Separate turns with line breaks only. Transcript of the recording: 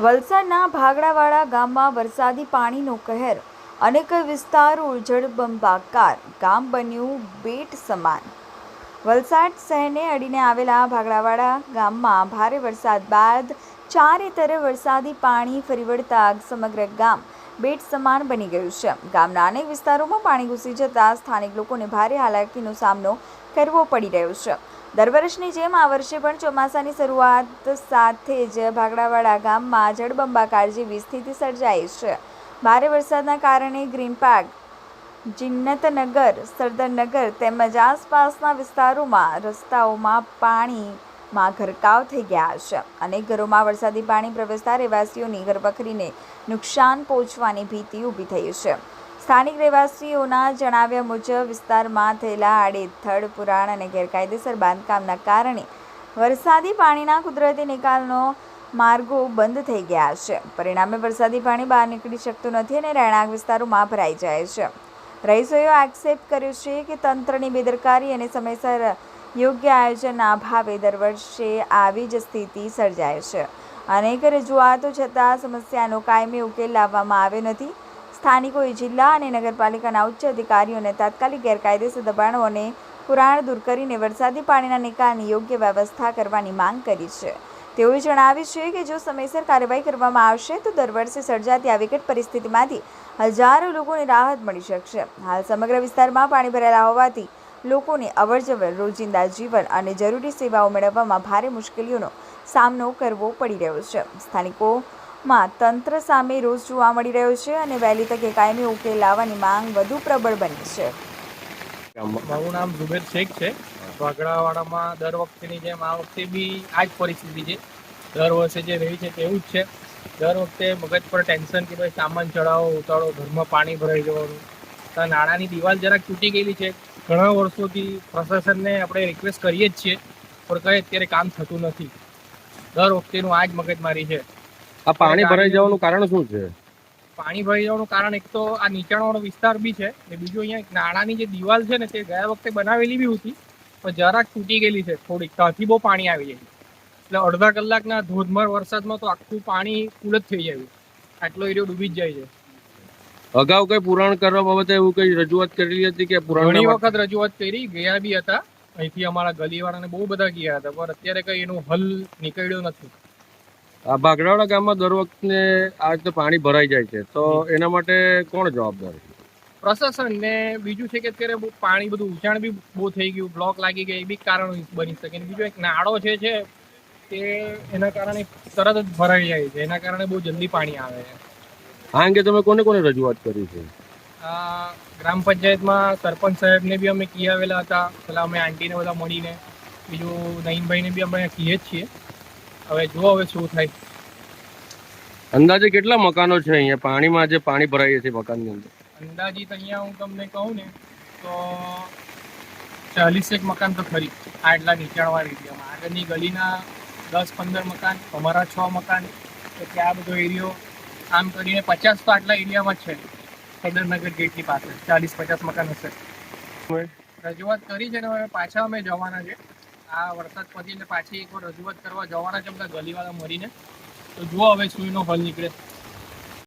વલસાડના ભાગડાવાડા ગામમાં વરસાદી પાણીનો કહેર, અનેક વિસ્તારો જળબંબાકાર, ગામ બન્યું બેટ સમાન. વલસાડ શહેરને અડીને આવેલા ભાગડાવાડા ગામમાં ભારે વરસાદ બાદ ચારે તરફ વરસાદી પાણી ફરી વળતા સમગ્ર ગામ બેટ સમાન બની ગયું છે. ગામના અનેક વિસ્તારોમાં પાણી ઘૂસી જતા સ્થાનિક લોકોને ભારે હાલાકીનો સામનો કરવો પડી રહ્યો છે. દર વર્ષની જેમ આ વર્ષે પણ ચોમાસાની શરૂઆત સાથે જ ભાગડાવાડા ગામમાં જળબંબાકાર જેવી સ્થિતિ સર્જાઈ છે. ભારે વરસાદના કારણે ગ્રીન પાર્ક, જિન્નતનગર, સરદારનગર તેમજ આસપાસના વિસ્તારોમાં રસ્તાઓમાં પાણીમાં ગરકાવ થઈ ગયા છે. અનેક ઘરોમાં વરસાદી પાણી પ્રવેશતા રહેવાસીઓની ઘરવખરીને નુકસાન પહોંચવાની ભીતિ ઊભી થઈ છે. સ્થાનિક રહેવાસીઓના જણાવ્યા મુજબ વિસ્તારમાં થયેલા આડેધડ પુરાણ અને ગેરકાયદેસર બાંધકામના કારણે વરસાદી પાણીના કુદરતી નિકાલનો માર્ગો બંધ થઈ ગયા છે. પરિણામે વરસાદી પાણી બહાર નીકળી શકતું નથી અને રહેણાંક વિસ્તારોમાં ભરાઈ જાય છે. રહીશોએ આક્ષેપ કર્યો છે કે તંત્રની બેદરકારી અને સમયસર યોગ્ય આયોજનના અભાવે દર વર્ષે આવી જ સ્થિતિ સર્જાય છે. અનેક રજૂઆતો છતાં સમસ્યાનો કાયમી ઉકેલ લાવવામાં આવ્યો નથી. સ્થાનિકોએ જિલ્લા અને નગરપાલિકાના ઉચ્ચ અધિકારીઓને તાત્કાલિક ગેરકાયદેસર દબાણો અને પુરાણ દૂર કરીને વરસાદી પાણીના નિકાલની યોગ્ય વ્યવસ્થા કરવાની માંગ કરી છે. તેઓએ જણાવ્યું છે કે જો સમયસર કાર્યવાહી કરવામાં આવશે તો દર વર્ષે સર્જાતી આ વિકટ પરિસ્થિતિમાંથી હજારો લોકોને રાહત મળી શકશે. હાલ સમગ્ર વિસ્તારમાં પાણી ભરાયેલા હોવાથી લોકોને અવરજવર, રોજિંદા જીવન અને જરૂરી સેવાઓ મેળવવામાં ભારે મુશ્કેલીઓનો સામનો કરવો પડી રહ્યો છે. સ્થાનિકોમાં તંત્ર સામે રોષ જોવા મળી રહ્યો છે અને વહેલી તકે કાયમી ઉકેલ લાવવાની માંગ વધુ પ્રબળ બની છે.
મારું નામ ઝુબેર શેખ છે. ભાગડાવાડામાં દર વખતેની જેમ આ વખતે બી આ જ પરિસ્થિતિ છે. દર વર્ષે જે રહી છે તેવું જ છે. દર વખતે મગજ પર ટેન્શન કે ભાઈ સામાન ચડાવો, ઉતારો, ઘરમાં પાણી ભરાઈ જવાનું. તો નાણાંની દિવાલ જરાક તૂટી ગયેલી છે. ઘણા વર્ષોથી પ્રશાસનને આપણે રિક્વેસ્ટ કરીએ જ છીએ, પણ કંઈ અત્યારે કામ થતું નથી. દર વખતેનું આ જ મગજમારી છે.
આ પાણી ભરાઈ જવાનું કારણ શું છે?
પાણી ભરાઈ જવાનું કારણ એક તો આ નીચાણવાળો વિસ્તાર બી છે ને બીજું અહીંયા નાણાંની જે દિવાલ છે ને તે ગયા વખતે બનાવેલી બી હતી પણ જરાક તૂટી ગયેલી છે થોડીક, ત્યાંથી બહુ પાણી આવી જાય. એટલે અડધા કલાકના ધોધમાર વરસાદમાં તો આખું પાણી ફૂલ જ થઈ જાય, આટલો એરિયો ડૂબી જ જાય છે.
અગાઉ કઈ પુરાણ કરવા બાબતે એવું કઈ રજૂઆત કરેલી હતી કે
ઘણી વખત રજૂઆત કરી, ગયા બી હતા અહીંથી, અમારા ગલીવાળાને બહુ બધા ગયા હતા, પણ અત્યારે કઈ એનું હલ નીકળ્યો નથી.
આ ભાગડાવાડા ગામમાં દર વખતે આ રીતે પાણી ભરાઈ જાય છે, તો એના માટે કોણ જવાબદાર?
પ્રશાસન ને બીજું છે કે અત્યારે બહુ પાણી બધું ઊંચાણ બી બહુ થઈ ગયું, બ્લોક લાગી ગઈ, એ બી કારણ બની શકે. બીજું એક નાળો છે તે એના કારણે તરત જ ભરાઈ જાય છે, એના કારણે બહુ જલ્દી પાણી આવે છે.
આ અંગે તમે કોને કોને રજૂઆત કરી છે?
ગ્રામ પંચાયતમાં સરપંચ સાહેબને બી અમે કહી આવેલા હતા, પેલા અમે આંટીને બધા મળીને. બીજું નઈમભાઈને બી અમે કહીએ જ છીએ. હવે જુઓ હવે શું થાય.
અંદાજે કેટલા મકાનો છે અહીંયા પાણીમાં જે પાણી ભરાય છે મકાનની અંદર?
અંદાજિત અહીંયા હું તમને કહું ને તો 40 મકાન તો ખરી આટલા નીચાણવાળા એરિયામાં. આગળની ગલીના 10-15 મકાન, અમારા 6 મકાન, એટલે આ બધો એરિયો આમ કરીને 50 તો આટલા એરિયામાં જ છે. સરદારનગર ગેટની પાસે 40-50 મકાન હશે. રજૂઆત કરી છે ને હવે પાછા અમે જવાના છે. આ વરસાદ પછી એટલે પાછી એકવાર રજૂઆત કરવા જવાના છે બધા ગલીવાળા મળીને. તો જુઓ હવે શું એનો હલ નીકળે.